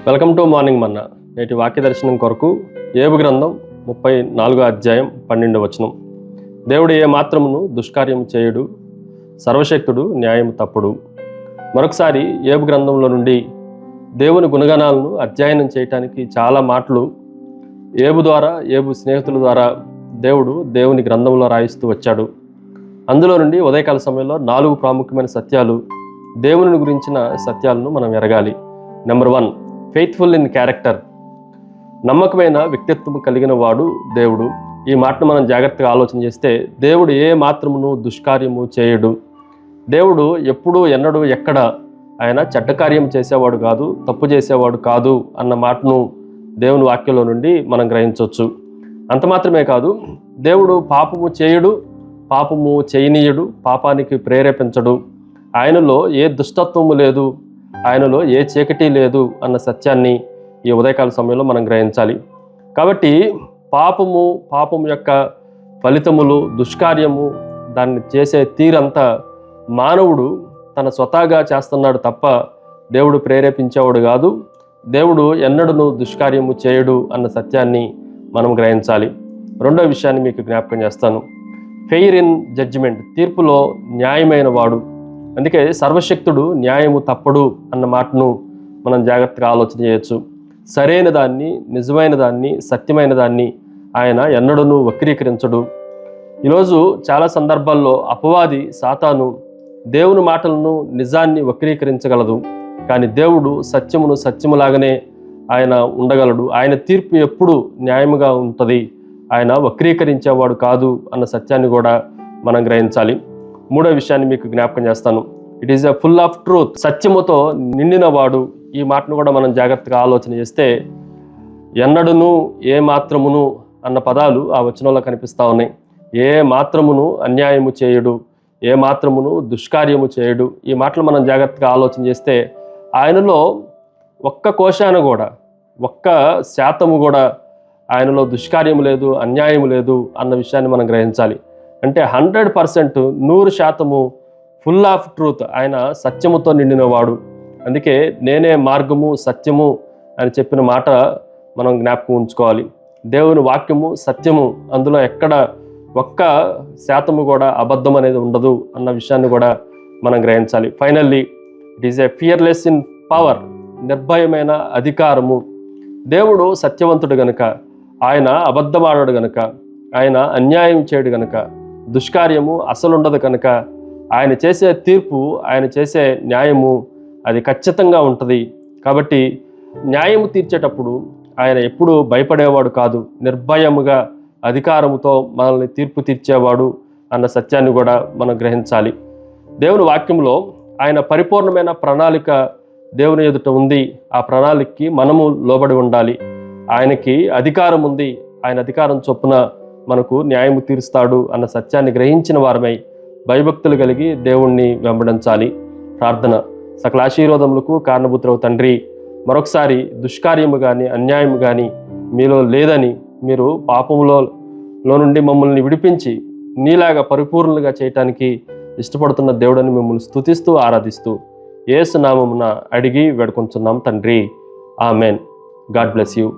Welcome to morning మన్నా. నేటి వాక్య దర్శనం కొరకు యోబు గ్రంథం 34 అధ్యాయం 12 వచనం. దేవుడు ఏ మాత్రమును దుష్కార్యం చేయుడు, సర్వశక్తుడు న్యాయము తప్పుడు. మరొకసారి యోబు గ్రంథంలో నుండి దేవుని గుణగణాలను అధ్యయనం చేయటానికి చాలా మాటలు యోబు ద్వారా, యోబు స్నేహితుల ద్వారా దేవుని గ్రంథంలో రాయిస్తూ వచ్చాడు. అందులో నుండి ఉదయకాల సమయంలో 4 ప్రాముఖ్యమైన సత్యాలు, దేవుని గురించిన సత్యాలను మనం ఎరగాలి. Number 1, faithful in character. నమ్మకమైన వ్యక్తిత్వం కలిగిన వాడు దేవుడు. ఈ మాటను మనం జాగ్రత్తగా ఆలోచన చేస్తే, దేవుడు ఏ మాత్రమును దుష్కార్యము చేయడు. దేవుడు ఎప్పుడూ ఎన్నడూ ఎక్కడ ఆయన చెడ్డ కార్యం చేసేవాడు కాదు, తప్పు చేసేవాడు కాదు అన్న మాటను దేవుని వాక్యంలో నుండి మనం గ్రహించవచ్చు. అంత మాత్రమే కాదు, దేవుడు పాపము చేయుడు, పాపము చేయనీయుడు, పాపానికి ప్రేరేపించడు. ఆయనలో ఏ దుష్టత్వము లేదు, ఆయనలో ఏ చీకటి లేదు అన్న సత్యాన్ని ఈ ఉదయకాల సమయంలో మనం గ్రహించాలి. కాబట్టి పాపం యొక్క ఫలితములు, దుష్కార్యము, దాన్ని చేసే తీరంతా మానవుడు తన స్వతహాగా చేస్తున్నాడు తప్ప దేవుడు ప్రేరేపించేవాడు కాదు. దేవుడు ఎన్నడూ దుష్కార్యము చేయడు అన్న సత్యాన్ని మనం గ్రహించాలి. రెండో విషయాన్ని మీకు జ్ఞాపకం చేస్తాను. ఫెయిర్ ఇన్ జడ్జిమెంట్, తీర్పులో న్యాయమైన వాడు. అందుకే సర్వశక్తుడు న్యాయము తప్పడు అన్న మాటను మనం జాగ్రత్తగా ఆలోచన చేయొచ్చు. సరైన దాన్ని, నిజమైన దాన్ని, సత్యమైన దాన్ని ఆయన ఎన్నడూ వక్రీకరించడు. ఈరోజు చాలా సందర్భాల్లో అపవాది సాతాను దేవుని మాటలను, నిజాన్ని వక్రీకరించగలదు. కానీ దేవుడు సత్యములాగానే ఆయన ఉండగలడు. ఆయన తీర్పు ఎప్పుడు న్యాయముగా ఉంటుంది. ఆయన వక్రీకరించేవాడు కాదు అన్న సత్యాన్ని కూడా మనం గ్రహించాలి. మూడో విషయాన్ని మీకు జ్ఞాపకం చేస్తాను. It is a full of truth. సత్యముతో నిండినవాడు. ఈ మాటను కూడా మనం జాగ్రత్తగా ఆలోచన చేస్తే, ఎన్నడూను, ఏ మాత్రమును అన్న పదాలు ఆ వచనంలో కనిపిస్తూ ఉన్నాయి. ఏ మాత్రమును అన్యాయము చేయుడు, ఏ మాత్రమును దుష్కార్యము చేయుడు. ఈ మాటలు మనం జాగ్రత్తగా ఆలోచన చేస్తే, ఆయనలో ఒక్క కోశాన కూడా, ఒక్క శాతము కూడా ఆయనలో దుష్కార్యము లేదు, అన్యాయము లేదు అన్న విషయాన్ని మనం గ్రహించాలి. అంటే 100%, 100% ఫుల్ ఆఫ్ ట్రూత్. ఆయన సత్యముతో నిండినవాడు. అందుకే నేనే మార్గము, సత్యము అని చెప్పిన మాట మనం జ్ఞాపకం ఉంచుకోవాలి. దేవుని వాక్యము సత్యము, అందులో ఎక్కడ ఒక్క శాతము కూడా అబద్ధం అనేది ఉండదు అన్న విషయాన్ని కూడా మనం గ్రహించాలి. Finally, it is a fearless in power, నిర్భయమైన అధికారము. దేవుడు సత్యవంతుడు గనుక, ఆయన అబద్ధమాడాడు గనుక, ఆయన అన్యాయం చేయడు గనుక, దుష్కార్యము అసలు ఉండదు కనుక, ఆయన చేసే తీర్పు, ఆయన చేసే న్యాయము అది ఖచ్చితంగా ఉంటుంది. కాబట్టి న్యాయము తీర్చేటప్పుడు ఆయన ఎప్పుడూ భయపడేవాడు కాదు. నిర్భయముగా, అధికారముతో మనల్ని తీర్పు తీర్చేవాడు అన్న సత్యాన్ని కూడా మనం గ్రహించాలి. దేవుని వాక్యంలో ఆయన పరిపూర్ణమైన ప్రణాళిక దేవుని ఎదుట ఉంది. ఆ ప్రణాళికకి మనము లోబడి ఉండాలి. ఆయనకి అధికారం ఉంది. ఆయన అధికారం చొప్పున మనకు న్యాయము తీరుస్తాడు అన్న సత్యాన్ని గ్రహించిన వారమై భయభక్తులు కలిగి దేవుణ్ణి వెంబడించాలి. ప్రార్థన. సకల ఆశీర్వాదములకు కారణభూతుడవు తండ్రి, మరొకసారి దుష్కార్యము కానీ, అన్యాయము కానీ మీలో లేదని, మీరు పాపములో నుండి మమ్మల్ని విడిపించి నీలాగా పరిపూర్ణులుగా చేయటానికి ఇష్టపడుతున్న దేవుడని మిమ్మల్ని స్తుతిస్తూ, ఆరాధిస్తూ యేసు నామమున అడిగి వేడుకొంచున్నాం తండ్రి. ఆమెన్. God bless you.